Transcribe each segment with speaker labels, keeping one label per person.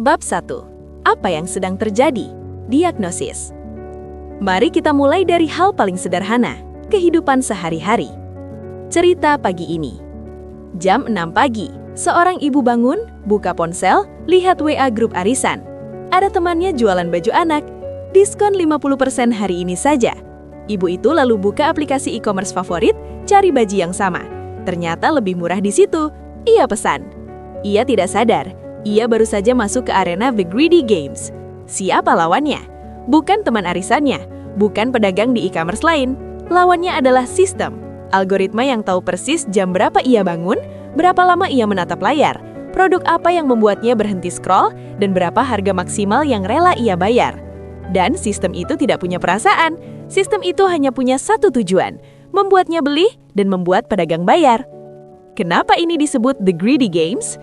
Speaker 1: Bab 1. Apa yang sedang terjadi? Diagnosis. Mari kita mulai dari hal paling sederhana, kehidupan sehari-hari. Cerita pagi ini. Jam 6 pagi, seorang ibu bangun, buka ponsel, lihat WA grup arisan. Ada temannya jualan baju anak, diskon 50% hari ini saja. Ibu itu lalu buka aplikasi e-commerce favorit, cari baju yang sama. Ternyata lebih murah di situ. Ia pesan. Ia tidak sadar, ia baru saja masuk ke arena The Greedy Games. Siapa lawannya? Bukan teman arisannya, bukan pedagang di e-commerce lain. Lawannya adalah sistem. Algoritma yang tahu persis jam berapa ia bangun, berapa lama ia menatap layar, produk apa yang membuatnya berhenti scroll, dan berapa harga maksimal yang rela ia bayar. Dan sistem itu tidak punya perasaan. Sistem itu hanya punya satu tujuan, membuatnya beli dan membuat pedagang bayar. Kenapa ini disebut The Greedy Games?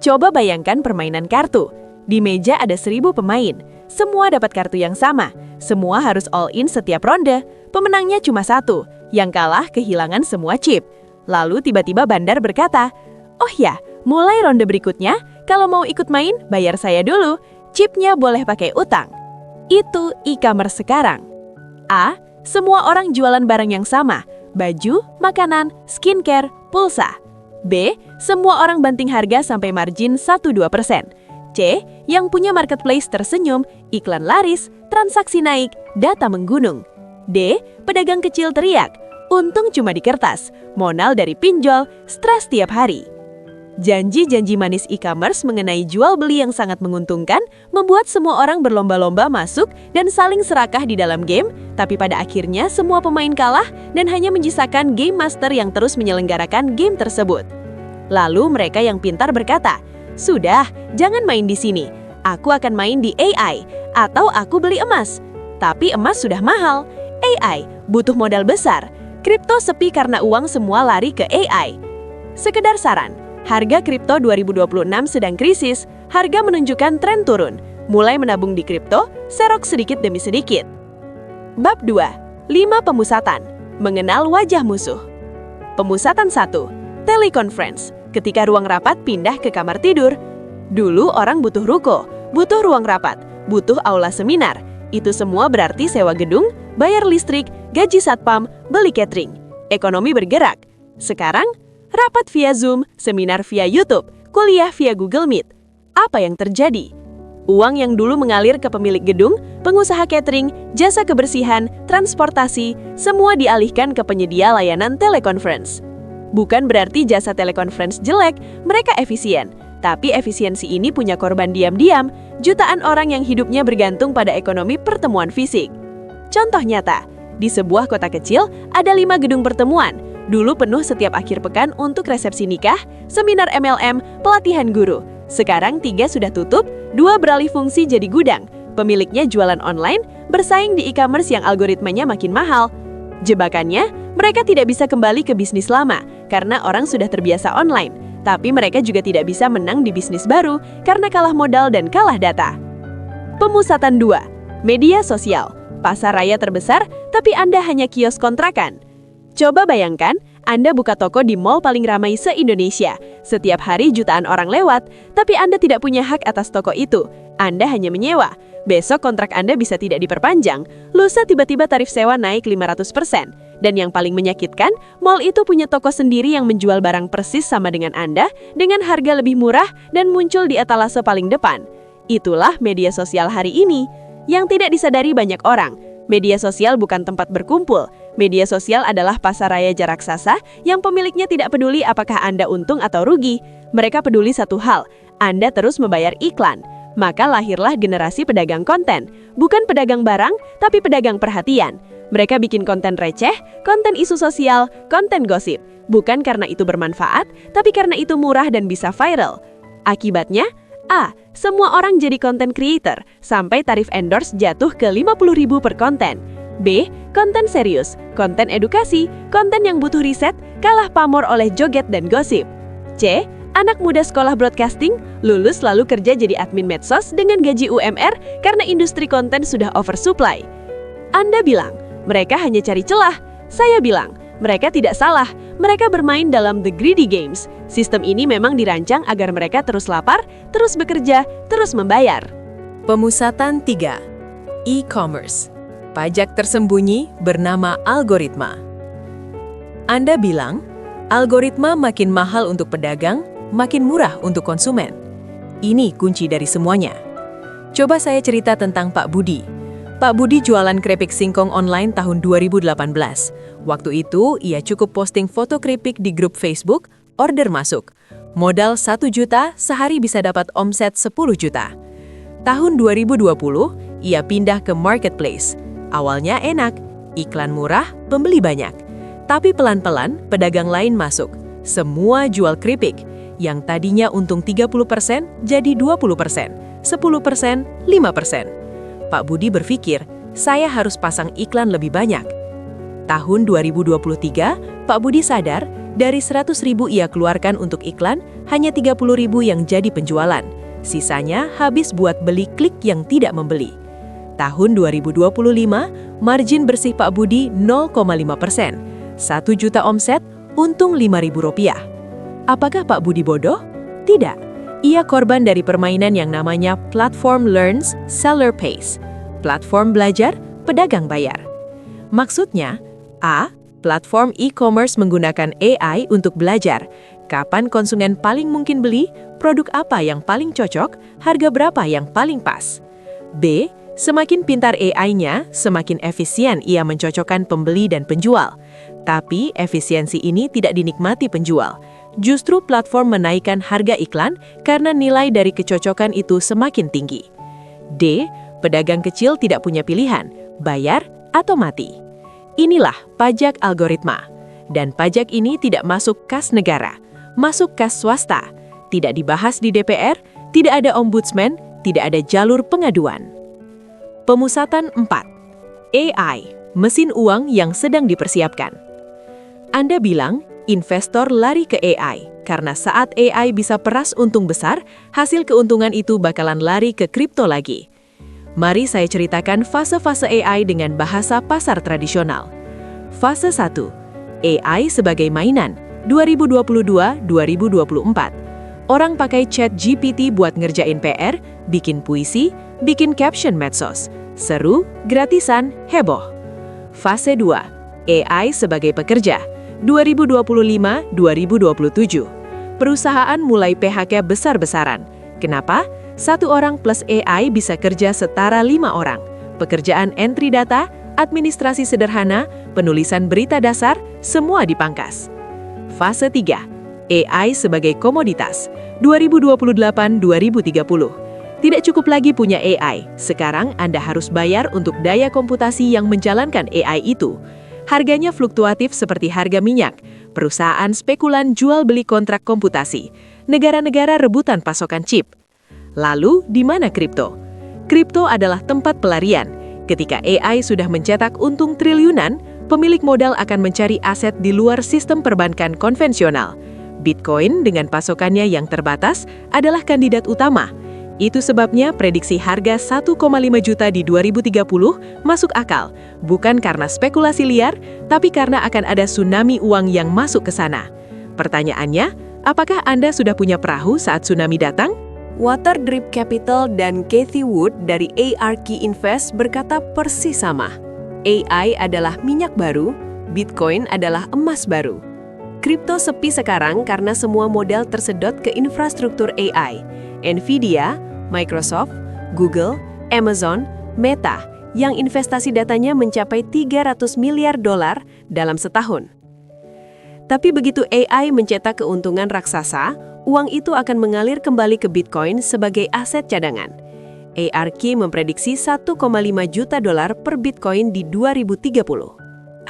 Speaker 1: Coba bayangkan permainan kartu. Di meja ada 1000 pemain. Semua dapat kartu yang sama. Semua harus all in setiap ronde. Pemenangnya cuma satu. Yang kalah kehilangan semua chip. Lalu tiba-tiba bandar berkata, "Oh ya, mulai ronde berikutnya, kalau mau ikut main, bayar saya dulu. Chipnya boleh pakai utang." Itu e-commerce sekarang. A. Semua orang jualan barang yang sama. Baju, makanan, skincare, pulsa. B. Semua orang banting harga sampai margin 1-2%. C. Yang punya marketplace tersenyum, iklan laris, transaksi naik, data menggunung. D. Pedagang kecil teriak, untung cuma di kertas, modal dari pinjol, stres tiap hari. Janji-janji manis e-commerce mengenai jual beli yang sangat menguntungkan membuat semua orang berlomba-lomba masuk dan saling serakah di dalam game, tapi pada akhirnya semua pemain kalah dan hanya menyisakan game master yang terus menyelenggarakan game tersebut. Lalu mereka yang pintar berkata, "Sudah, jangan main di sini. Aku akan main di AI atau aku beli emas." Tapi emas sudah mahal. AI butuh modal besar. Kripto sepi karena uang semua lari ke AI. Sekedar saran. Harga kripto 2026 sedang krisis, harga menunjukkan tren turun. Mulai menabung di kripto, serok sedikit demi sedikit. Bab 2. 5 pemusatan. Mengenal wajah musuh. Pemusatan 1. Teleconference. Ketika ruang rapat pindah ke kamar tidur. Dulu orang butuh ruko, butuh ruang rapat, butuh aula seminar. Itu semua berarti sewa gedung, bayar listrik, gaji satpam, beli catering. Ekonomi bergerak. Sekarang, rapat via Zoom, seminar via YouTube, kuliah via Google Meet. Apa yang terjadi? Uang yang dulu mengalir ke pemilik gedung, pengusaha catering, jasa kebersihan, transportasi, semua dialihkan ke penyedia layanan teleconference. Bukan berarti jasa teleconference jelek, mereka efisien. Tapi efisiensi ini punya korban diam-diam, jutaan orang yang hidupnya bergantung pada ekonomi pertemuan fisik. Contoh nyata, di sebuah kota kecil ada 5 gedung pertemuan. Dulu penuh setiap akhir pekan untuk resepsi nikah, seminar MLM, pelatihan guru. Sekarang 3 sudah tutup, 2 beralih fungsi jadi gudang. Pemiliknya jualan online, bersaing di e-commerce yang algoritmanya makin mahal. Jebakannya, mereka tidak bisa kembali ke bisnis lama karena orang sudah terbiasa online. Tapi mereka juga tidak bisa menang di bisnis baru karena kalah modal dan kalah data. Pemusatan 2. Media sosial. Pasar raya terbesar, tapi Anda hanya kios kontrakan. Coba bayangkan, Anda buka toko di mall paling ramai se-Indonesia. Setiap hari jutaan orang lewat, tapi Anda tidak punya hak atas toko itu. Anda hanya menyewa. Besok kontrak Anda bisa tidak diperpanjang. Lusa tiba-tiba tarif sewa naik 500%. Dan yang paling menyakitkan, mall itu punya toko sendiri yang menjual barang persis sama dengan Anda, dengan harga lebih murah dan muncul di etalase paling depan. Itulah media sosial hari ini. Yang tidak disadari banyak orang, media sosial bukan tempat berkumpul. Media sosial adalah pasar raya raksasa yang pemiliknya tidak peduli apakah Anda untung atau rugi. Mereka peduli satu hal, Anda terus membayar iklan. Maka lahirlah generasi pedagang konten. Bukan pedagang barang, tapi pedagang perhatian. Mereka bikin konten receh, konten isu sosial, konten gosip. Bukan karena itu bermanfaat, tapi karena itu murah dan bisa viral. Akibatnya, A. Semua orang jadi content creator, sampai tarif endorse jatuh ke 50.000 per konten. B. Konten serius, konten edukasi, konten yang butuh riset, kalah pamor oleh joget dan gosip. C. Anak muda sekolah broadcasting, lulus lalu kerja jadi admin medsos dengan gaji UMR karena industri konten sudah oversupply. Anda bilang, mereka hanya cari celah. Saya bilang,
Speaker 2: Mereka tidak salah, mereka bermain dalam The Greedy Games. Sistem ini memang dirancang agar mereka terus lapar, terus bekerja, terus membayar.
Speaker 3: Pemusatan 3. E-commerce. Pajak tersembunyi bernama algoritma. Anda bilang, algoritma makin mahal untuk pedagang, makin murah untuk konsumen. Ini kunci dari semuanya. Coba saya cerita tentang Pak Budi. Pak Budi jualan keripik singkong online tahun 2018. Waktu itu, ia cukup posting foto keripik di grup Facebook, order masuk. Modal 1 juta, sehari bisa dapat omset 10 juta. Tahun 2020, ia pindah ke marketplace. Awalnya enak, iklan murah, pembeli banyak. Tapi pelan-pelan, pedagang lain masuk. Semua jual keripik. Yang tadinya untung 30% jadi 20%. 10%, 5%. Pak Budi berpikir, saya harus pasang iklan lebih banyak. Tahun 2023, Pak Budi sadar, dari 100.000 ia keluarkan untuk iklan, hanya 30.000 yang jadi penjualan. Sisanya habis buat beli klik yang tidak membeli. Tahun 2025, margin bersih Pak Budi 0,5%. 1 juta omset, untung Rp5.000. Apakah Pak Budi bodoh? Tidak. Ia korban dari permainan yang namanya platform learns, seller pays. Platform belajar, pedagang bayar. Maksudnya, A. Platform e-commerce menggunakan AI untuk belajar. Kapan konsumen paling mungkin beli, produk apa yang paling cocok, harga berapa yang paling pas. B. Semakin pintar AI-nya, semakin efisien ia mencocokkan pembeli dan penjual. Tapi efisiensi ini tidak dinikmati penjual. Justru platform menaikkan harga iklan karena nilai dari kecocokan itu semakin tinggi. D. Pedagang kecil tidak punya pilihan, bayar atau mati. Inilah pajak algoritma. Dan pajak ini tidak masuk kas negara, masuk kas swasta. Tidak dibahas di DPR, tidak ada ombudsman, tidak ada jalur pengaduan. Pemusatan 4. AI, mesin uang yang sedang dipersiapkan. Anda bilang, investor lari ke AI, karena saat AI bisa peras untung besar, hasil keuntungan itu bakalan lari ke kripto lagi. Mari saya ceritakan fase-fase AI dengan bahasa pasar tradisional. Fase 1. AI sebagai mainan, 2022-2024. Orang pakai chat GPT buat ngerjain PR, bikin puisi, bikin caption medsos. Seru, gratisan, heboh. Fase 2. AI sebagai pekerja, 2025-2027. Perusahaan mulai PHK besar-besaran. Kenapa? 1 orang plus AI bisa kerja setara 5 orang. Pekerjaan entry data, administrasi sederhana, penulisan berita dasar, semua dipangkas. Fase 3. AI sebagai komoditas, 2028-2030. Tidak cukup lagi punya AI, sekarang Anda harus bayar untuk daya komputasi yang menjalankan AI itu. Harganya fluktuatif seperti harga minyak, perusahaan spekulan jual beli kontrak komputasi, negara-negara rebutan pasokan chip. Lalu, di mana kripto? Kripto adalah tempat pelarian. Ketika AI sudah mencetak untung triliunan, pemilik modal akan mencari aset di luar sistem perbankan konvensional. Bitcoin dengan pasokannya yang terbatas adalah kandidat utama. Itu sebabnya prediksi harga 1,5 juta di 2030 masuk akal, bukan karena spekulasi liar, tapi karena akan ada tsunami uang yang masuk ke sana. Pertanyaannya, apakah Anda sudah punya perahu saat tsunami datang? Waterdrip Capital dan Cathie Wood dari ARK Invest berkata persis sama. AI adalah minyak baru, Bitcoin adalah emas baru. Kripto sepi sekarang karena semua modal tersedot ke infrastruktur AI. Nvidia, Microsoft, Google, Amazon, Meta, yang investasi datanya mencapai $300 miliar dalam setahun. Tapi begitu AI mencetak keuntungan raksasa, uang itu akan mengalir kembali ke Bitcoin sebagai aset cadangan. ARK memprediksi $1,5 juta per Bitcoin di 2030.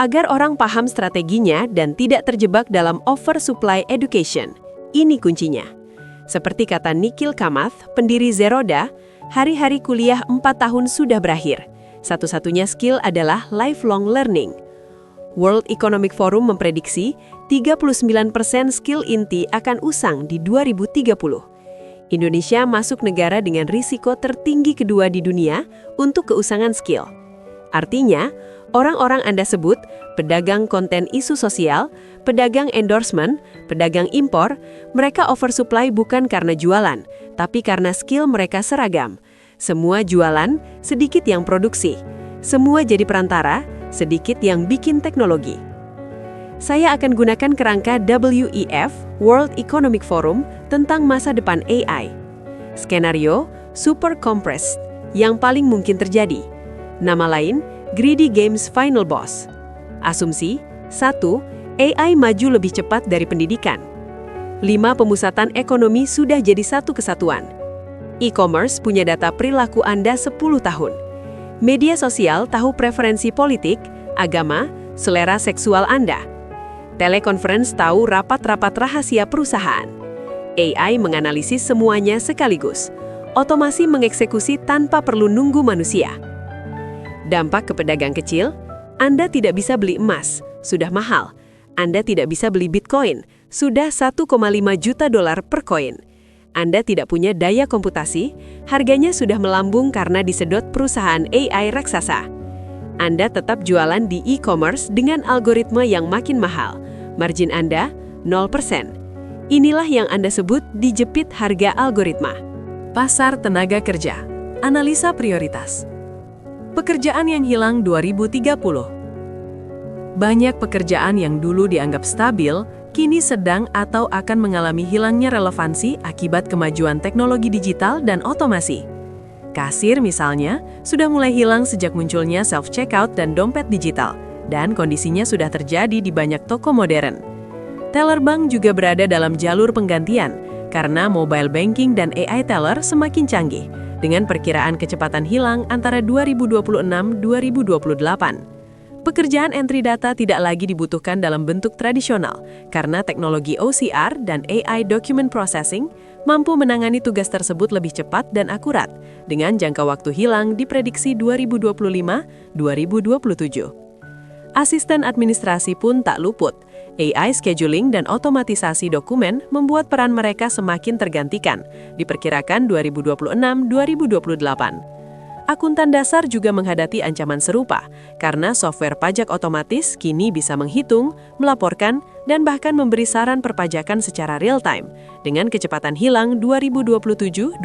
Speaker 3: Agar orang paham strateginya dan tidak terjebak dalam oversupply education, ini kuncinya. Seperti kata Nikhil Kamath, pendiri Zerodha, hari-hari kuliah 4 tahun sudah berakhir. Satu-satunya skill adalah lifelong learning. World Economic Forum memprediksi 39% skill inti akan usang di 2030. Indonesia masuk negara dengan risiko tertinggi kedua di dunia untuk keusangan skill.
Speaker 2: Artinya, orang-orang Anda sebut pedagang konten isu sosial, pedagang endorsement, pedagang impor, mereka oversupply bukan karena jualan, tapi karena skill mereka seragam. Semua jualan, sedikit yang produksi. Semua jadi perantara, sedikit yang bikin teknologi. Saya akan gunakan kerangka WEF, World Economic Forum, tentang masa depan AI. Skenario super compressed, yang paling mungkin terjadi. Nama lain, Greedy Games Final Boss. Asumsi, 1. AI maju lebih cepat dari pendidikan. 5. Pemusatan ekonomi sudah jadi satu kesatuan. E-commerce punya data perilaku Anda 10 tahun. Media sosial tahu preferensi politik, agama, selera seksual Anda. Telekonferensi tahu rapat-rapat rahasia perusahaan. AI menganalisis semuanya sekaligus. Otomasi mengeksekusi tanpa perlu nunggu manusia. Dampak ke pedagang kecil, Anda tidak bisa beli emas, sudah mahal. Anda tidak bisa beli Bitcoin, sudah 1,5 juta dolar per koin. Anda tidak punya daya komputasi, harganya sudah melambung karena disedot perusahaan AI raksasa. Anda tetap jualan di e-commerce dengan algoritma yang makin mahal. Margin Anda 0%. Inilah yang Anda sebut dijepit harga algoritma.
Speaker 3: Pasar tenaga kerja. Analisa prioritas. Pekerjaan yang hilang 2030. Banyak pekerjaan yang dulu dianggap stabil, kini sedang atau akan mengalami hilangnya relevansi akibat kemajuan teknologi digital dan otomasi. Kasir misalnya, sudah mulai hilang sejak munculnya self-checkout dan dompet digital, dan kondisinya sudah terjadi di banyak toko modern. Teller bank juga berada dalam jalur penggantian, karena mobile banking dan AI teller semakin canggih, dengan perkiraan kecepatan hilang antara 2026-2028. Pekerjaan entry data tidak lagi dibutuhkan dalam bentuk tradisional, karena teknologi OCR dan AI document processing mampu menangani tugas tersebut lebih cepat dan akurat, dengan jangka waktu hilang diprediksi 2025-2027. Asisten administrasi pun tak luput. AI scheduling dan otomatisasi dokumen membuat peran mereka semakin tergantikan, diperkirakan 2026-2028. Akuntan dasar juga menghadapi ancaman serupa, karena software pajak otomatis kini bisa menghitung, melaporkan, dan bahkan memberi saran perpajakan secara real-time, dengan kecepatan hilang 2027-2029.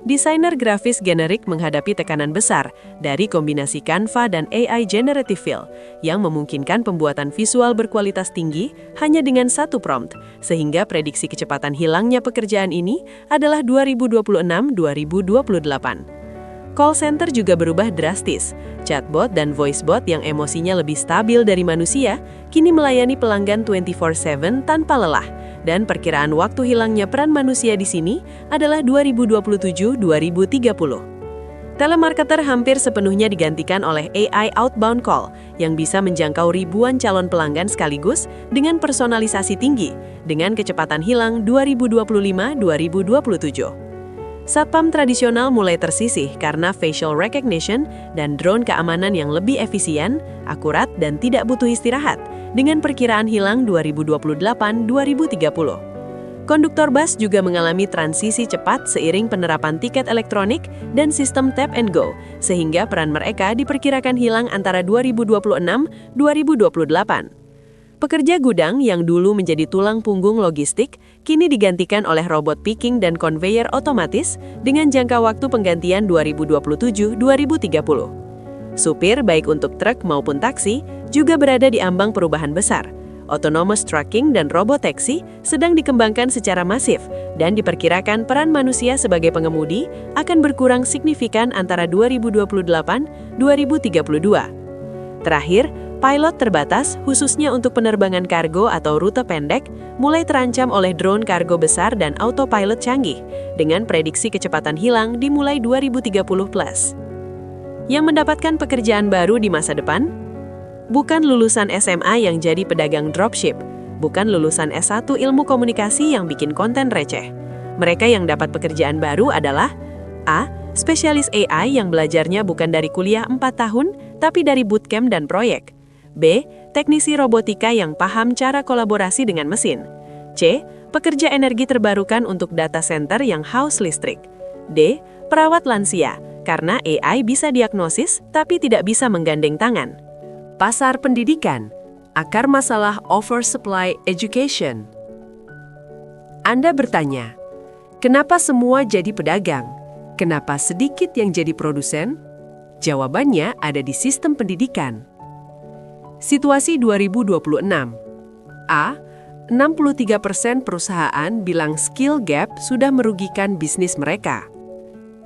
Speaker 3: Desainer grafis generik menghadapi tekanan besar dari kombinasi Canva dan AI Generative Fill yang memungkinkan pembuatan visual berkualitas tinggi hanya dengan satu prompt, sehingga prediksi kecepatan hilangnya pekerjaan ini adalah 2026-2028. Call center juga berubah drastis. Chatbot dan voicebot yang emosinya lebih stabil dari manusia kini melayani pelanggan 24/7 tanpa lelah. Dan perkiraan waktu hilangnya peran manusia di sini adalah 2027-2030. Telemarketer hampir sepenuhnya digantikan oleh AI outbound call yang bisa menjangkau ribuan calon pelanggan sekaligus dengan personalisasi tinggi, dengan kecepatan hilang 2025-2027. Satpam tradisional mulai tersisih karena facial recognition dan drone keamanan yang lebih efisien, akurat, dan tidak butuh istirahat, dengan perkiraan hilang 2028-2030. Konduktor bus juga mengalami transisi cepat seiring penerapan tiket elektronik dan sistem tap and go, sehingga peran mereka diperkirakan hilang antara 2026-2028. Pekerja gudang yang dulu menjadi tulang punggung logistik, kini digantikan oleh robot picking dan konveyor otomatis dengan jangka waktu penggantian 2027-2030. Supir baik untuk truk maupun taksi juga berada di ambang perubahan besar. Autonomous trucking dan robotaxi sedang dikembangkan secara masif dan diperkirakan peran manusia sebagai pengemudi akan berkurang signifikan antara 2028-2032. Terakhir, pilot terbatas khususnya untuk penerbangan kargo atau rute pendek mulai terancam oleh drone kargo besar dan autopilot canggih dengan prediksi kecepatan hilang dimulai 2030+. Yang mendapatkan pekerjaan baru di masa depan? Bukan lulusan SMA yang jadi pedagang dropship, bukan lulusan S1 ilmu komunikasi yang bikin konten receh. Mereka yang dapat pekerjaan baru adalah A. Spesialis AI yang belajarnya bukan dari kuliah 4 tahun, tapi dari bootcamp dan proyek. B. Teknisi robotika yang paham cara kolaborasi dengan mesin. C. Pekerja energi terbarukan untuk data center yang haus listrik. D. Perawat lansia,
Speaker 2: karena AI bisa diagnosis tapi tidak bisa menggandeng tangan. Pasar pendidikan, akar masalah oversupply education. Anda bertanya, kenapa semua jadi pedagang? Kenapa sedikit yang jadi produsen? Jawabannya ada di sistem pendidikan. Situasi 2026. A. 63% perusahaan bilang skill gap sudah merugikan bisnis mereka.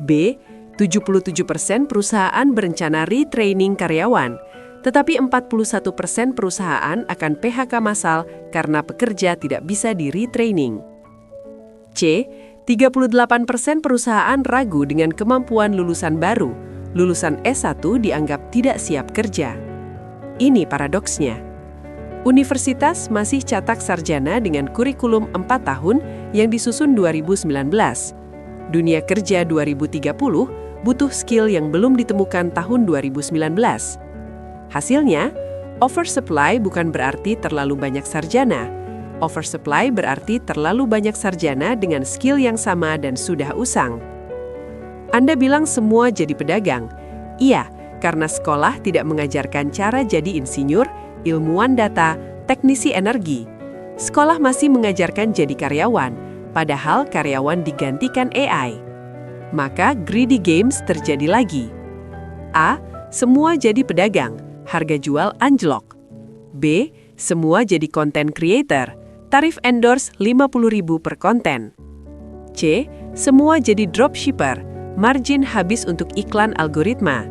Speaker 2: B. 77% perusahaan berencana retraining karyawan, tetapi 41% perusahaan akan PHK massal karena pekerja tidak bisa di-retraining. C. 38% perusahaan ragu dengan kemampuan lulusan baru. Lulusan S1 dianggap tidak siap kerja. Ini paradoksnya. Universitas masih cetak sarjana dengan kurikulum 4 tahun yang disusun 2019. Dunia kerja 2030 butuh skill yang belum ditemukan tahun 2019. Hasilnya, oversupply bukan berarti terlalu banyak sarjana. Oversupply berarti terlalu banyak sarjana dengan skill yang sama dan sudah usang. Anda bilang semua jadi pedagang. Iya, karena sekolah tidak mengajarkan cara jadi insinyur, ilmuwan data, teknisi energi. Sekolah masih mengajarkan jadi karyawan, padahal karyawan digantikan AI. Maka greedy games terjadi lagi. A. Semua jadi pedagang, harga jual anjlok. B. Semua jadi content creator, tarif endorse 50.000 per konten. C. Semua jadi dropshipper, margin habis untuk iklan algoritma.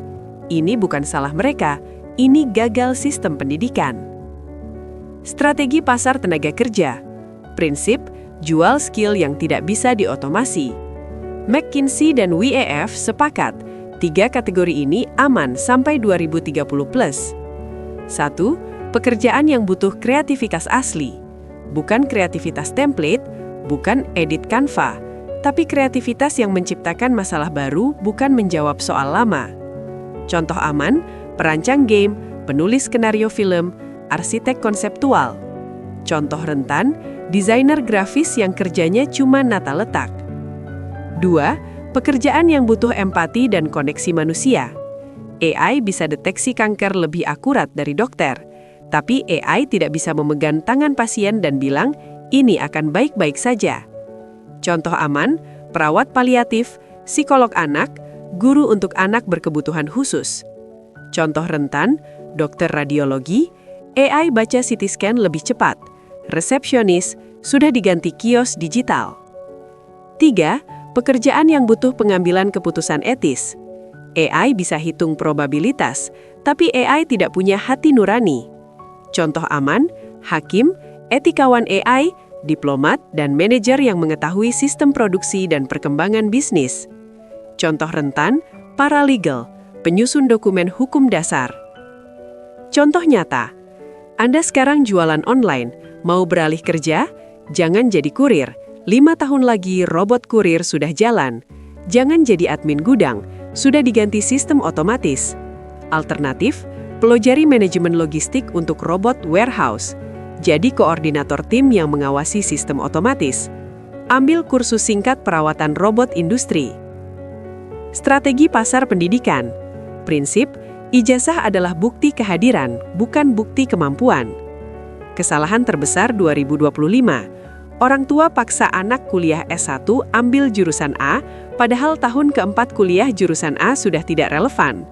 Speaker 2: Ini bukan salah mereka, ini gagal sistem pendidikan. Strategi pasar tenaga kerja. Prinsip, jual skill yang tidak bisa diotomasi. McKinsey dan WEF sepakat, 3 kategori ini aman sampai 2030+. 1. Pekerjaan yang butuh kreativitas asli. Bukan kreativitas template, bukan edit Canva, tapi kreativitas yang menciptakan masalah baru, bukan menjawab soal lama. Contoh aman, perancang game, penulis skenario film, arsitek konseptual. Contoh rentan, desainer grafis yang kerjanya cuma nata letak. 2. Pekerjaan yang butuh empati dan koneksi manusia. AI bisa deteksi kanker lebih akurat dari dokter, tapi AI tidak bisa memegang tangan pasien dan bilang, ini akan baik-baik saja. Contoh aman, perawat paliatif, psikolog anak, guru untuk anak berkebutuhan khusus. Contoh rentan, dokter radiologi, AI baca CT scan lebih cepat. Resepsionis, sudah diganti kios digital. 3. Pekerjaan yang butuh pengambilan keputusan etis. AI bisa hitung probabilitas, tapi AI tidak punya hati nurani. Contoh aman, hakim, etikawan AI, diplomat, dan manajer yang mengetahui sistem produksi dan perkembangan bisnis. Contoh rentan, paralegal, penyusun dokumen hukum dasar. Contoh nyata, Anda sekarang jualan online, mau beralih kerja? Jangan jadi kurir, 5 tahun lagi robot kurir sudah jalan. Jangan jadi admin gudang, sudah diganti sistem otomatis. Alternatif, pelajari manajemen logistik untuk robot warehouse. Jadi koordinator tim yang mengawasi sistem otomatis. Ambil kursus singkat perawatan robot industri. Strategi pasar pendidikan. Prinsip, ijazah adalah bukti kehadiran, bukan bukti kemampuan. Kesalahan terbesar 2025. Orang tua paksa anak kuliah S1 ambil jurusan A, padahal tahun keempat kuliah jurusan A sudah tidak relevan.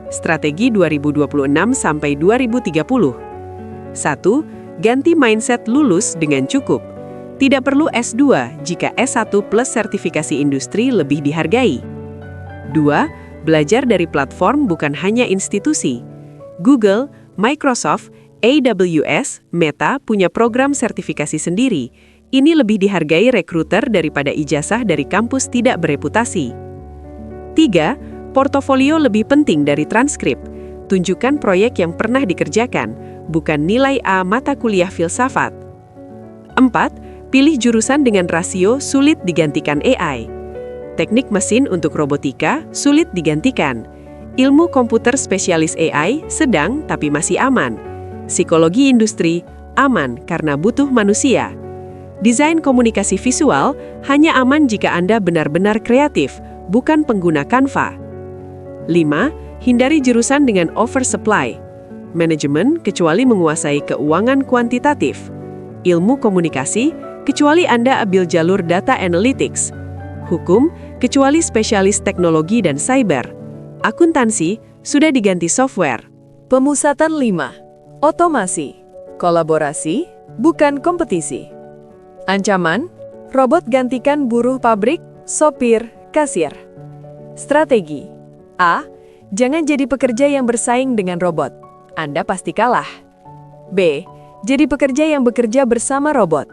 Speaker 2: Strategi 2026 sampai 2030. 1. Ganti mindset lulus dengan cukup. Tidak perlu S2 jika S1 plus sertifikasi industri lebih dihargai. 2. Belajar dari platform bukan hanya institusi. Google, Microsoft, AWS, Meta punya program sertifikasi sendiri. Ini lebih dihargai rekruter daripada ijazah dari kampus tidak bereputasi. 3. Portofolio lebih penting dari transkrip. Tunjukkan proyek yang pernah dikerjakan, bukan nilai A mata kuliah filsafat. 4. Pilih jurusan dengan rasio sulit digantikan AI. Teknik mesin untuk robotika sulit digantikan. Ilmu komputer spesialis AI sedang tapi masih aman. Psikologi industri aman karena butuh manusia. Desain komunikasi visual hanya aman jika Anda benar-benar kreatif, bukan pengguna Canva. 5. Hindari jurusan dengan oversupply. Manajemen kecuali menguasai keuangan kuantitatif. Ilmu komunikasi kecuali Anda ambil jalur data analytics. Hukum kecuali spesialis teknologi dan cyber. Akuntansi sudah diganti software.
Speaker 3: Pemusatan 5. Otomasi. Kolaborasi, bukan kompetisi. Ancaman, robot gantikan buruh pabrik, sopir, kasir. Strategi. A. Jangan jadi pekerja yang bersaing dengan robot. Anda pasti kalah. B. Jadi pekerja yang bekerja bersama robot.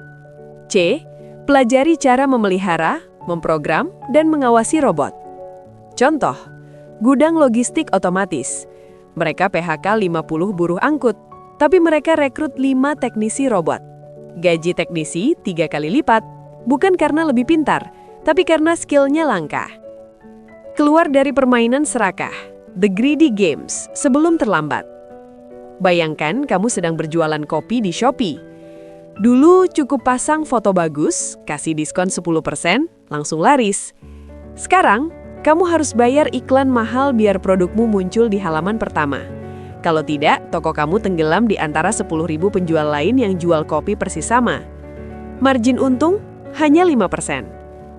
Speaker 3: C. Pelajari cara memelihara, memprogram, dan mengawasi robot. Contoh, gudang logistik otomatis. Mereka PHK 50 buruh angkut, tapi mereka rekrut 5 teknisi robot. Gaji teknisi 3 kali lipat, bukan karena lebih pintar, tapi karena skillnya langka. Keluar dari permainan serakah, the greedy games, sebelum terlambat. Bayangkan kamu sedang berjualan kopi di Shopee. Dulu cukup pasang foto bagus, kasih diskon 10%, langsung laris. Sekarang, kamu harus bayar iklan mahal biar produkmu muncul di halaman pertama. Kalau tidak, toko kamu tenggelam di antara 10.000 penjual lain yang jual kopi persis sama. Margin untung hanya 5%.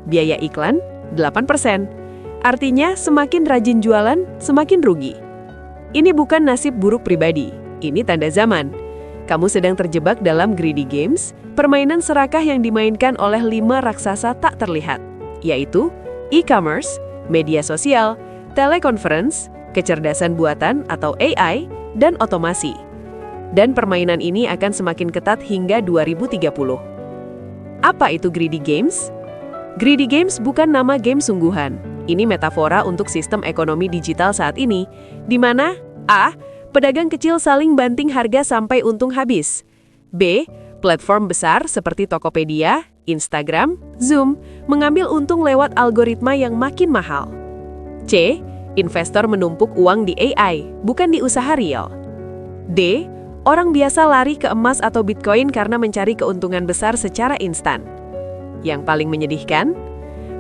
Speaker 3: Biaya iklan 8%. Artinya semakin rajin jualan, semakin rugi. Ini bukan nasib buruk pribadi, ini tanda zaman. Kamu sedang terjebak dalam greedy games, permainan serakah yang dimainkan oleh 5 raksasa tak terlihat, yaitu e-commerce, media sosial, telekonferensi, kecerdasan buatan atau AI, dan otomasi. Dan permainan ini akan semakin ketat hingga 2030. Apa itu greedy games? Greedy games bukan nama game sungguhan. Ini metafora untuk sistem ekonomi digital saat ini, di mana A. Pedagang kecil saling banting harga sampai untung habis. B. Platform besar seperti Tokopedia, Instagram, Zoom mengambil untung lewat algoritma yang makin mahal. C. Investor menumpuk uang di AI, bukan di usaha real. D. Orang biasa lari ke emas atau Bitcoin karena mencari keuntungan besar secara instan. Yang paling menyedihkan,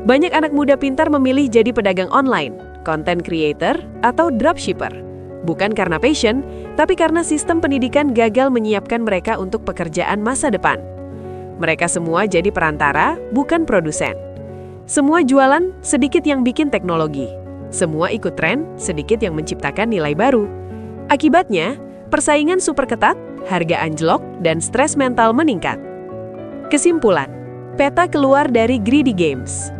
Speaker 3: banyak anak muda pintar memilih jadi pedagang online, content creator, atau dropshipper. Bukan karena passion, tapi karena sistem pendidikan gagal menyiapkan mereka untuk pekerjaan masa depan. Mereka semua jadi perantara, bukan produsen. Semua jualan, sedikit yang bikin teknologi. Semua ikut tren, sedikit yang menciptakan nilai baru. Akibatnya, persaingan super ketat, harga anjlok, dan stres mental meningkat. Kesimpulan, peta keluar dari greedy games.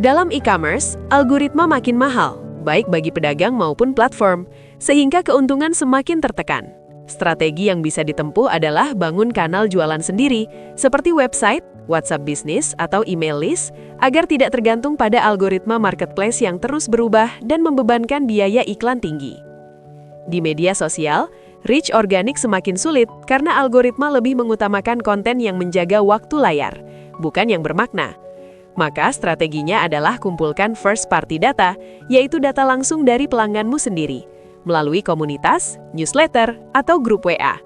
Speaker 3: Dalam e-commerce, algoritma makin mahal, baik bagi pedagang maupun platform, sehingga keuntungan semakin tertekan. Strategi yang bisa ditempuh adalah bangun kanal jualan sendiri, seperti website, WhatsApp Business, atau email list, agar tidak tergantung pada algoritma marketplace yang terus berubah dan membebankan biaya iklan tinggi. Di media sosial, reach organik semakin sulit karena algoritma lebih mengutamakan konten yang menjaga waktu layar, bukan yang bermakna. Maka strateginya adalah kumpulkan first party data, yaitu data langsung dari pelangganmu sendiri, melalui komunitas, newsletter, atau grup WA.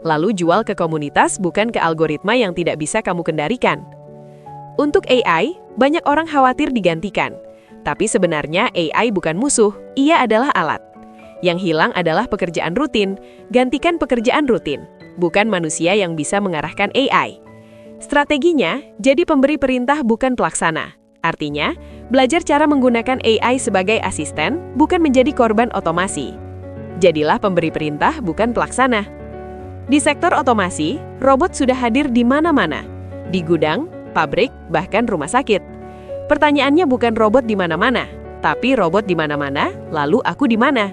Speaker 3: Lalu jual ke komunitas bukan ke algoritma yang tidak bisa kamu kendalikan. Untuk AI, banyak orang khawatir digantikan. Tapi sebenarnya AI bukan musuh, ia adalah alat. Yang hilang adalah pekerjaan rutin, gantikan pekerjaan rutin, bukan manusia yang bisa mengarahkan AI. Strateginya, jadi pemberi perintah bukan pelaksana. Artinya, belajar cara menggunakan AI sebagai asisten, bukan menjadi korban otomasi. Jadilah pemberi perintah, bukan pelaksana. Di sektor otomasi, robot sudah hadir di mana-mana. Di gudang, pabrik, bahkan rumah sakit. Pertanyaannya bukan robot di mana-mana, tapi robot di mana-mana, lalu aku di mana?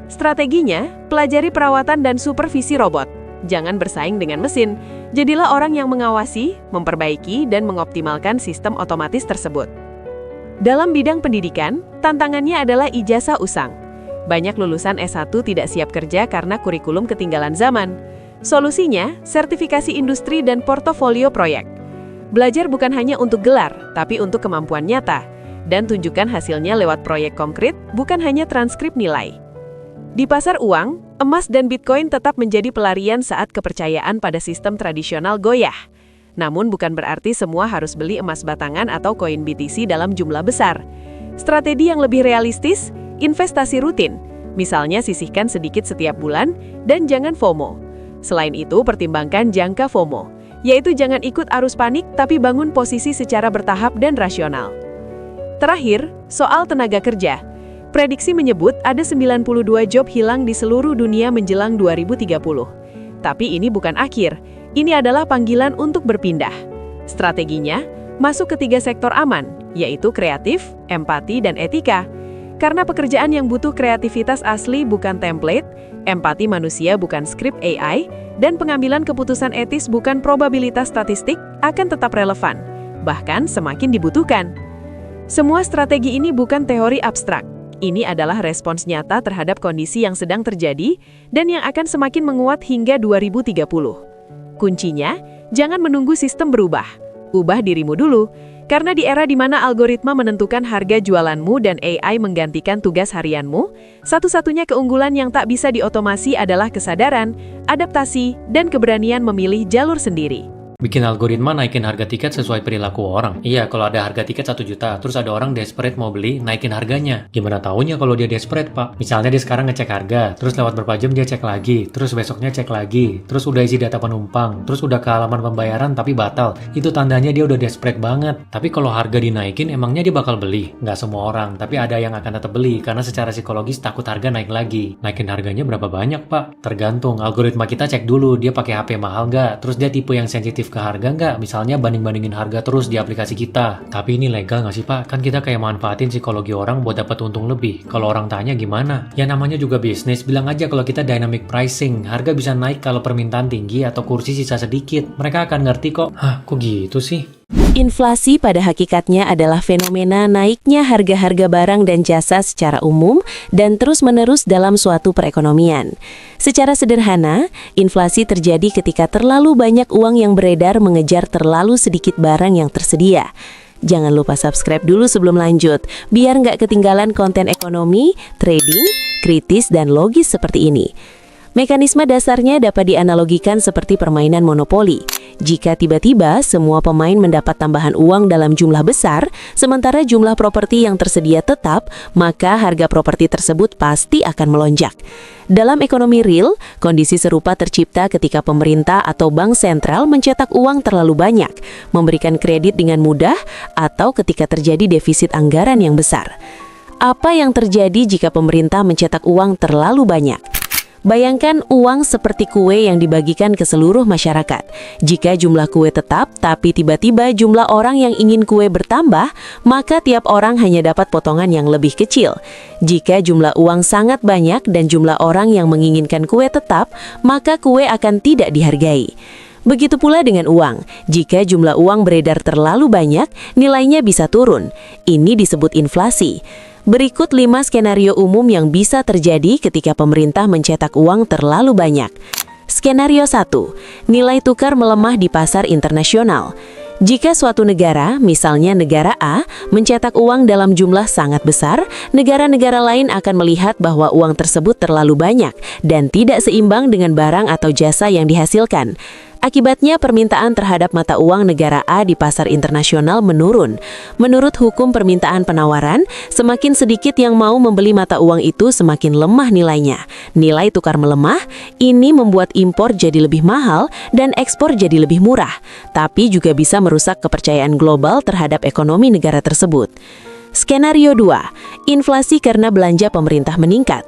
Speaker 3: Strateginya, pelajari perawatan dan supervisi robot. Jangan bersaing dengan mesin, jadilah orang yang mengawasi, memperbaiki, dan mengoptimalkan sistem otomatis tersebut. Dalam bidang pendidikan, tantangannya adalah ijazah usang. Banyak lulusan S1 tidak siap kerja karena kurikulum ketinggalan zaman. Solusinya, sertifikasi industri dan portofolio proyek. Belajar bukan hanya untuk gelar, tapi untuk kemampuan nyata. Dan tunjukkan hasilnya lewat proyek konkret, bukan hanya transkrip nilai. Di pasar uang, emas dan Bitcoin tetap menjadi pelarian saat kepercayaan pada sistem tradisional goyah. Namun bukan berarti semua harus beli emas batangan atau koin BTC dalam jumlah besar. Strategi yang lebih realistis,
Speaker 2: investasi rutin, misalnya sisihkan sedikit setiap bulan, dan jangan FOMO. Selain itu, pertimbangkan jangka FOMO, yaitu jangan ikut arus panik tapi bangun posisi secara bertahap dan rasional. Terakhir, soal tenaga kerja. Prediksi menyebut ada 92 job hilang di seluruh dunia menjelang 2030. Tapi ini bukan akhir, ini adalah panggilan untuk berpindah. Strateginya, masuk ke 3 sektor aman, yaitu kreatif, empati, dan etika. Karena pekerjaan yang butuh kreativitas asli bukan template, empati manusia bukan skrip AI, dan pengambilan keputusan etis bukan probabilitas statistik akan tetap relevan, bahkan semakin dibutuhkan. Semua strategi ini bukan teori abstrak. Ini adalah respons nyata terhadap kondisi yang sedang terjadi dan yang akan semakin menguat hingga 2030. Kuncinya, jangan menunggu sistem berubah. Ubah dirimu dulu, karena di era di mana algoritma menentukan harga jualanmu dan AI menggantikan tugas harianmu, satu-satunya keunggulan yang tak bisa diotomasi adalah kesadaran, adaptasi, dan keberanian memilih jalur sendiri.
Speaker 4: Bikin algoritma naikin harga tiket sesuai perilaku orang. Iya, kalau ada harga tiket 1 juta, terus ada orang desperate mau beli, naikin harganya. Gimana taunya kalau dia desperate, Pak? Misalnya dia sekarang ngecek harga, terus lewat berapa jam dia cek lagi, terus besoknya cek lagi, terus udah isi data penumpang, terus udah ke halaman pembayaran tapi batal. Itu tandanya dia udah desperate banget. Tapi kalau harga dinaikin, emangnya dia bakal beli? Nggak semua orang, tapi ada yang akan tetap beli, karena secara psikologis takut harga naik lagi. Naikin harganya berapa banyak, Pak? Tergantung, algoritma kita cek dulu, dia pakai HP mahal nggak, terus dia tipe yang sensitif ke harga nggak, misalnya banding-bandingin harga terus di aplikasi kita. Tapi ini legal nggak sih, Pak? Kan kita kayak manfaatin psikologi orang buat dapat untung lebih. Kalau orang tanya gimana? Ya namanya juga bisnis, bilang aja kalau kita dynamic pricing, harga bisa naik kalau permintaan tinggi atau kursi sisa sedikit. Mereka akan ngerti kok. Hah, kok gitu sih?
Speaker 2: Inflasi pada hakikatnya adalah fenomena naiknya harga-harga barang dan jasa secara umum dan terus-menerus dalam suatu perekonomian. Secara sederhana, inflasi terjadi ketika terlalu banyak uang yang beredar mengejar terlalu sedikit barang yang tersedia. Jangan lupa subscribe dulu sebelum lanjut, biar nggak ketinggalan konten ekonomi, trading, kritis, dan logis seperti ini. Mekanisme dasarnya dapat dianalogikan seperti permainan monopoli. Jika tiba-tiba semua pemain mendapat tambahan uang dalam jumlah besar, sementara jumlah properti yang tersedia tetap, maka harga properti tersebut pasti akan melonjak. Dalam ekonomi real, kondisi serupa tercipta ketika pemerintah atau bank sentral mencetak uang terlalu banyak, memberikan kredit dengan mudah, atau ketika terjadi defisit anggaran yang besar. Apa yang terjadi jika pemerintah mencetak uang terlalu banyak? Bayangkan uang seperti kue yang dibagikan ke seluruh masyarakat. Jika jumlah kue tetap, tapi tiba-tiba jumlah orang yang ingin kue bertambah, maka tiap orang hanya dapat potongan yang lebih kecil. Jika jumlah uang sangat banyak dan jumlah orang yang menginginkan kue tetap, maka kue akan tidak dihargai. Begitu pula dengan uang. Jika jumlah uang beredar terlalu banyak, nilainya bisa turun. Ini disebut inflasi. Berikut 5 skenario umum yang bisa terjadi ketika pemerintah mencetak uang terlalu banyak. Skenario 1. Nilai tukar melemah di pasar internasional. Jika suatu negara, misalnya negara A, mencetak uang dalam jumlah sangat besar, negara-negara lain akan melihat bahwa uang tersebut terlalu banyak dan tidak seimbang dengan barang atau jasa yang dihasilkan. Akibatnya permintaan terhadap mata uang negara A di pasar internasional menurun. Menurut hukum permintaan penawaran, semakin sedikit yang mau membeli mata uang itu semakin lemah nilainya. Nilai tukar melemah, ini membuat impor jadi lebih mahal dan ekspor jadi lebih murah, tapi juga bisa merusak kepercayaan global terhadap ekonomi negara tersebut. Skenario 2. Inflasi karena belanja pemerintah meningkat.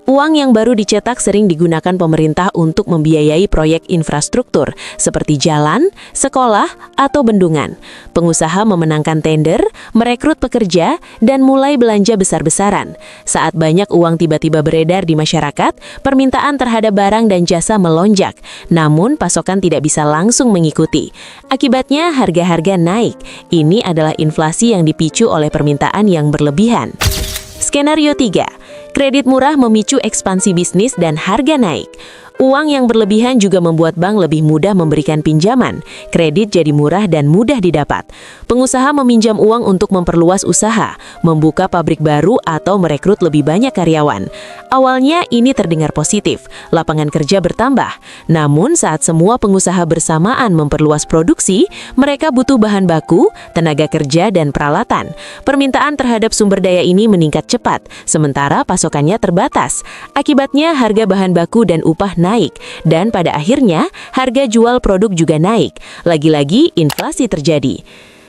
Speaker 2: Uang yang baru dicetak sering digunakan pemerintah untuk membiayai proyek infrastruktur seperti jalan, sekolah, atau bendungan. Pengusaha memenangkan tender, merekrut pekerja, dan mulai belanja besar-besaran. Saat banyak uang tiba-tiba beredar di masyarakat, permintaan terhadap barang dan jasa melonjak, namun pasokan tidak bisa langsung mengikuti. Akibatnya harga-harga naik. Ini adalah inflasi yang dipicu oleh permintaan yang berlebihan. Skenario 3. Kredit murah memicu ekspansi bisnis dan harga naik. Uang yang berlebihan juga membuat bank lebih mudah memberikan pinjaman. Kredit jadi murah dan mudah didapat. Pengusaha meminjam uang untuk memperluas usaha, membuka pabrik baru atau merekrut lebih banyak karyawan. Awalnya ini terdengar positif, lapangan kerja bertambah. Namun saat semua pengusaha bersamaan memperluas produksi, mereka butuh bahan baku, tenaga kerja, dan peralatan. Permintaan terhadap sumber daya ini meningkat cepat, sementara pasokannya terbatas. Akibatnya harga bahan baku dan upah naik, dan pada akhirnya harga jual produk juga naik. Lagi-lagi inflasi terjadi.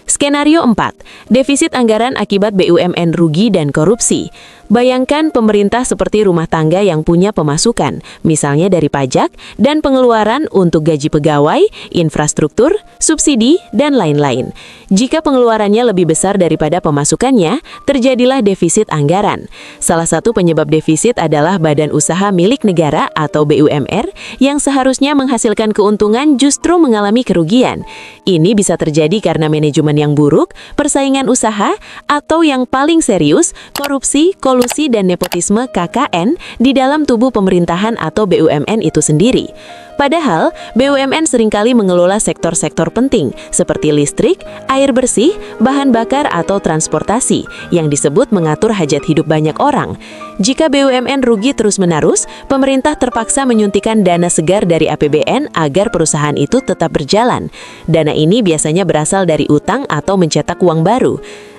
Speaker 2: Skenario 4. Defisit anggaran akibat BUMN rugi dan korupsi. Bayangkan pemerintah seperti rumah tangga yang punya pemasukan, misalnya dari pajak dan pengeluaran untuk gaji pegawai, infrastruktur, subsidi, dan lain-lain. Jika pengeluarannya lebih besar daripada pemasukannya, terjadilah defisit anggaran. Salah satu penyebab defisit adalah badan usaha milik negara atau BUMR yang seharusnya menghasilkan keuntungan justru mengalami kerugian. Ini bisa terjadi karena manajemen yang buruk, persaingan usaha, atau yang paling serius, korupsi, kolusi, dan nepotisme KKN di dalam tubuh pemerintahan atau BUMN itu sendiri. Padahal, BUMN seringkali mengelola sektor-sektor penting seperti listrik, air bersih, bahan bakar atau transportasi yang disebut mengatur hajat hidup banyak orang. Jika BUMN rugi terus-menerus, pemerintah terpaksa menyuntikkan dana segar dari APBN agar perusahaan itu tetap berjalan. Dana ini biasanya berasal dari utang atau mencetak uang baru.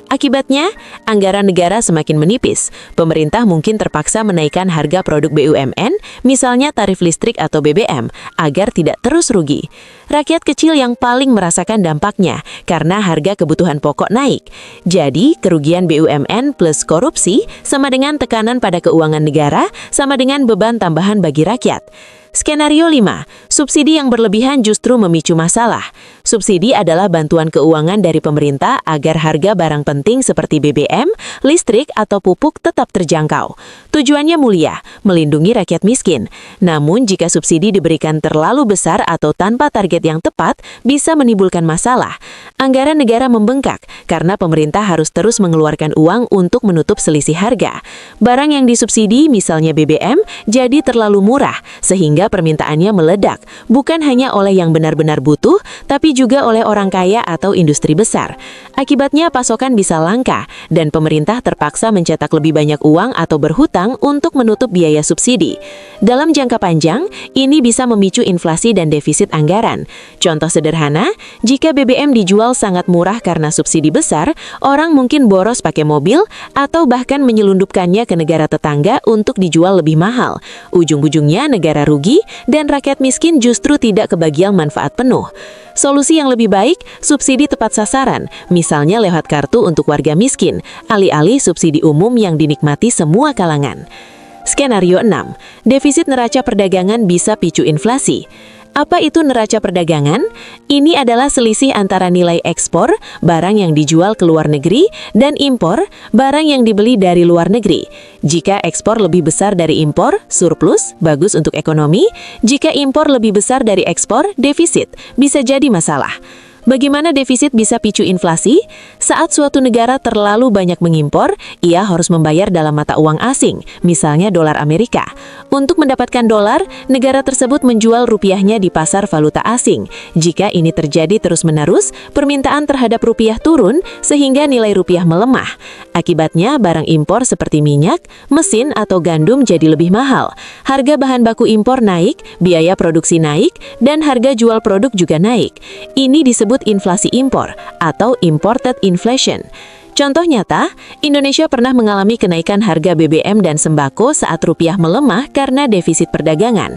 Speaker 2: Akibatnya, anggaran negara semakin menipis. Pemerintah mungkin terpaksa menaikkan harga produk BUMN, misalnya tarif listrik atau BBM, agar tidak terus rugi. Rakyat kecil yang paling merasakan dampaknya karena harga kebutuhan pokok naik. Jadi, kerugian BUMN plus korupsi sama dengan tekanan pada keuangan negara, sama dengan beban tambahan bagi rakyat. Skenario 5. Subsidi yang berlebihan justru memicu masalah. Subsidi adalah bantuan keuangan dari pemerintah agar harga barang penting seperti BBM, listrik, atau pupuk tetap terjangkau. Tujuannya mulia, melindungi rakyat miskin. Namun, jika subsidi diberikan terlalu besar atau tanpa target yang tepat, bisa menimbulkan masalah. Anggaran negara membengkak karena pemerintah harus terus mengeluarkan uang untuk menutup selisih harga. Barang yang disubsidi, misalnya BBM, jadi terlalu murah, sehingga permintaannya meledak, bukan hanya oleh yang benar-benar butuh, tapi juga oleh orang kaya atau industri besar. Akibatnya pasokan bisa langka, dan pemerintah terpaksa mencetak lebih banyak uang atau berhutang untuk menutup biaya subsidi. Dalam jangka panjang, ini bisa memicu inflasi dan defisit anggaran. Contoh sederhana, jika BBM dijual sangat murah karena subsidi besar, orang mungkin boros pakai mobil, atau bahkan menyelundupkannya ke negara tetangga untuk dijual lebih mahal. Ujung-ujungnya negara rugi, dan rakyat miskin justru tidak kebagian manfaat penuh. Solusi yang lebih baik, subsidi tepat sasaran, misalnya lewat kartu untuk warga miskin, alih-alih subsidi umum yang dinikmati semua kalangan. Skenario 6. Defisit neraca perdagangan bisa picu inflasi. Apa itu neraca perdagangan? Ini adalah selisih antara nilai ekspor, barang yang dijual ke luar negeri, dan impor, barang yang dibeli dari luar negeri. Jika ekspor lebih besar dari impor, surplus, bagus untuk ekonomi. Jika impor lebih besar dari ekspor, defisit, bisa jadi masalah. Bagaimana defisit bisa picu inflasi? Saat suatu negara terlalu banyak mengimpor, ia harus membayar dalam mata uang asing, misalnya dolar Amerika. Untuk mendapatkan dolar, negara tersebut menjual rupiahnya di pasar valuta asing. Jika ini terjadi terus-menerus, permintaan terhadap rupiah turun sehingga nilai rupiah melemah. Akibatnya, barang impor seperti minyak, mesin, atau gandum jadi lebih mahal. Harga bahan baku impor naik, biaya produksi naik, dan harga jual produk juga naik. Ini disebut inflasi impor atau imported inflation. Contoh nyata, Indonesia pernah mengalami kenaikan harga BBM dan sembako saat rupiah melemah karena defisit perdagangan.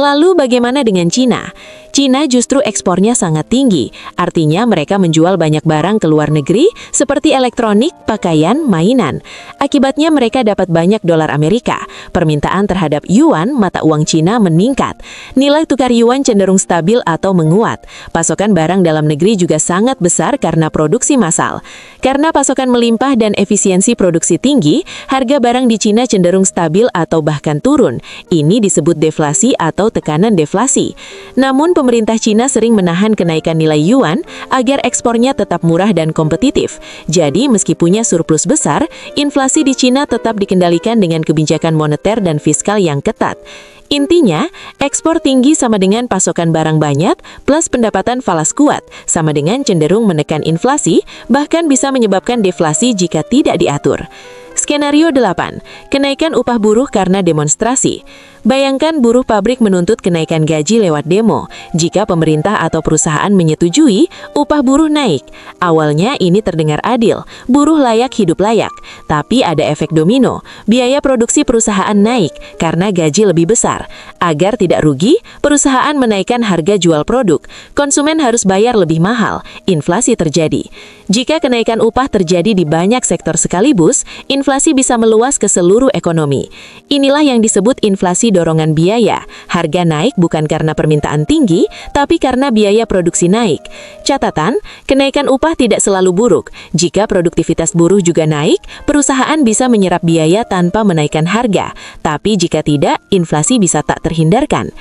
Speaker 2: Lalu bagaimana dengan Cina? Cina justru ekspornya sangat tinggi, artinya mereka menjual banyak barang ke luar negeri seperti elektronik, pakaian, mainan. Akibatnya mereka dapat banyak dolar Amerika. Permintaan terhadap yuan, mata uang Cina, meningkat. Nilai tukar yuan cenderung stabil atau menguat. Pasokan barang dalam negeri juga sangat besar karena produksi massal. Karena pasokan melimpah dan efisiensi produksi tinggi, harga barang di Cina cenderung stabil atau bahkan turun. Ini disebut deflasi atau atau tekanan deflasi. Namun pemerintah Cina sering menahan kenaikan nilai yuan agar ekspornya tetap murah dan kompetitif. Jadi meski punya surplus besar, inflasi di Cina tetap dikendalikan dengan kebijakan moneter dan fiskal yang ketat. Intinya, ekspor tinggi sama dengan pasokan barang banyak plus pendapatan falas kuat, sama dengan cenderung menekan inflasi, bahkan bisa menyebabkan deflasi jika tidak diatur. Skenario 8. Kenaikan upah buruh karena demonstrasi. Bayangkan buruh pabrik menuntut kenaikan gaji lewat demo. Jika pemerintah atau perusahaan menyetujui, upah buruh naik. Awalnya ini terdengar adil, buruh layak hidup layak. Tapi ada efek domino, biaya produksi perusahaan naik karena gaji lebih besar. Agar tidak rugi, perusahaan menaikkan harga jual produk. Konsumen harus bayar lebih mahal, inflasi terjadi. Jika kenaikan upah terjadi di banyak sektor sekaligus, inflasi bisa meluas ke seluruh ekonomi. Inilah yang disebut inflasi dorongan biaya. Harga naik bukan karena permintaan tinggi, tapi karena biaya produksi naik. Catatan, kenaikan upah tidak selalu buruk. Jika produktivitas buruh juga naik, perusahaan bisa menyerap biaya tanpa menaikkan harga. Tapi jika tidak, inflasi bisa tak terhindarkan.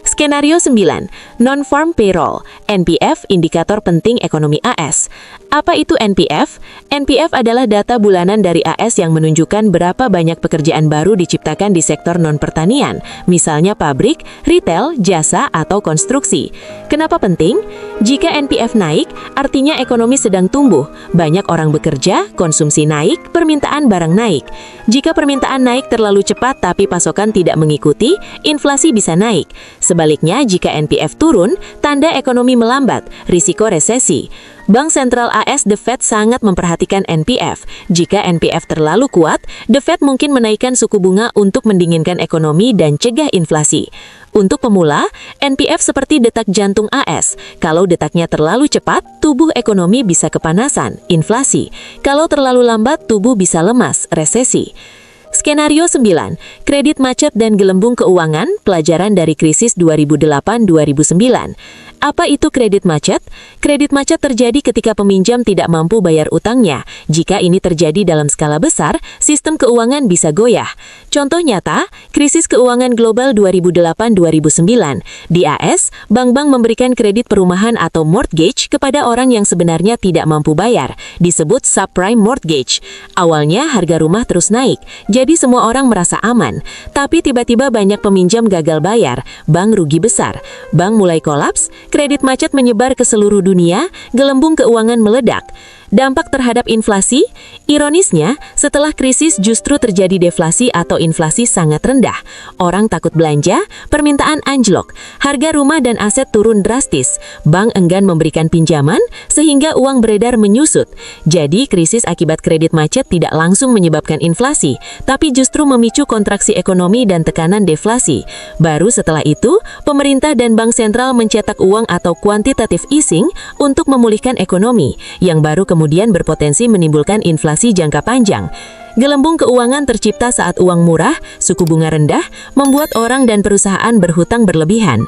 Speaker 2: Skenario 9. Non-farm payroll, NPF, indikator penting ekonomi AS. Apa itu NPF? NPF adalah data bulanan dari AS yang menunjukkan berapa banyak pekerjaan baru diciptakan di sektor non-pertanian, misalnya pabrik, retail, jasa, atau konstruksi. Kenapa penting? Jika NPF naik, artinya ekonomi sedang tumbuh. Banyak orang bekerja, konsumsi naik, permintaan barang naik. Jika permintaan naik terlalu cepat tapi pasokan tidak mengikuti, inflasi bisa naik. Sebaliknya, jika NPF turun, tanda ekonomi melambat, risiko resesi. Bank Sentral AS The Fed sangat memperhatikan NPF. Jika NPF terlalu kuat, The Fed mungkin menaikkan suku bunga untuk mendinginkan ekonomi dan cegah inflasi. Untuk pemula, NPF seperti detak jantung AS. Kalau detaknya terlalu cepat, tubuh ekonomi bisa kepanasan, inflasi. Kalau terlalu lambat, tubuh bisa lemas, resesi. Skenario 9. Kredit macet dan gelembung keuangan, pelajaran dari krisis 2008-2009. Apa itu kredit macet? Kredit macet terjadi ketika peminjam tidak mampu bayar utangnya. Jika ini terjadi dalam skala besar, sistem keuangan bisa goyah. Contoh nyata, krisis keuangan global 2008-2009. Di AS, bank-bank memberikan kredit perumahan atau mortgage kepada orang yang sebenarnya tidak mampu bayar, disebut subprime mortgage. Awalnya harga rumah terus naik, jadi semua orang merasa aman. Tapi tiba-tiba banyak peminjam gagal bayar, bank rugi besar. Bank mulai kolaps, kredit macet menyebar ke seluruh dunia, gelembung keuangan meledak. Dampak terhadap inflasi? Ironisnya, setelah krisis justru terjadi deflasi atau inflasi sangat rendah. Orang takut belanja, permintaan anjlok, harga rumah dan aset turun drastis, bank enggan memberikan pinjaman, sehingga uang beredar menyusut. Jadi, krisis akibat kredit macet tidak langsung menyebabkan inflasi, tapi justru memicu kontraksi ekonomi dan tekanan deflasi. Baru setelah itu, pemerintah dan bank sentral mencetak uang atau quantitative easing untuk memulihkan ekonomi, yang baru kemudian berpotensi menimbulkan inflasi jangka panjang. Gelembung keuangan tercipta saat uang murah, suku bunga rendah, membuat orang dan perusahaan berhutang berlebihan.